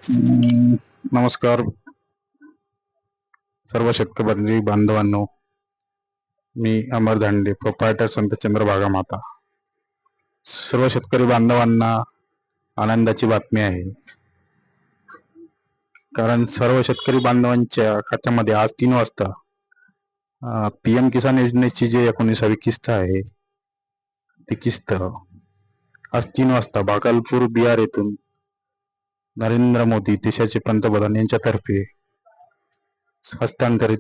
नमस्कार सर्व शेतकरी बांधवांनो, मी अमर धांडे, प्रोप्रायटर संत चंद्रभागा माता. सर्व शेतकरी बांधवांना आनंदाची बातमी आहे, कारण सर्व शेतकरी बांधवांच्या खात्यामध्ये आज 3 वाजता PM किसान योजनेची जी 19वी किस्त आहे ती किस्त आज 3 वाजता भागलपूर बिहार येथून नरेंद्र मोदी देशाचे पंतप्रधान यांच्यातर्फे हस्तांतरित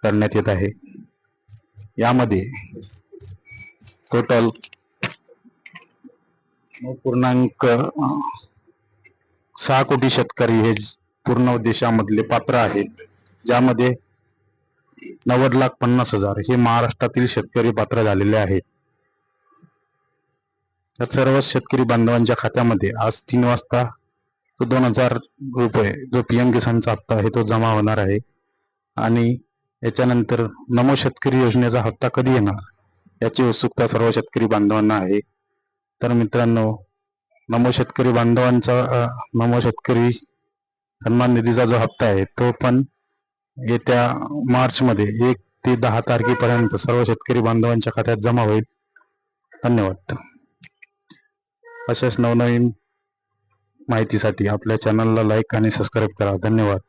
करण्यात येत आहे. यामध्ये टोटल 9.6 कोटी शेतकरी हे पूर्ण देशामधले पात्र आहेत, ज्यामध्ये 90,50,000 हे महाराष्ट्रातील शेतकरी पात्र झालेले आहेत. या सर्व शेतकरी बांधवांच्या खात्यामध्ये आज 3 वाजता 2,000 रुपये जो PM किसानचा हप्ता आहे तो जमा होणार आहे. आणि याच्यानंतर नमो शेतकरी योजनेचा हप्ता कधी येणार याची उत्सुकता सर्व शेतकरी बांधवांना आहे. तर मित्रांनो, नमो शेतकरी बांधवांचा नमो शेतकरी सन्मान निधीचा जो हप्ता आहे तो पण येत्या मार्चमध्ये 1 ते 10 तारखेपर्यंत सर्व शेतकरी बांधवांच्या खात्यात जमा होईल. धन्यवाद. अशाच नवनवीन माहितीसाठी आपल्या चॅनलला लाईक आणि सबस्क्राईब करा. धन्यवाद.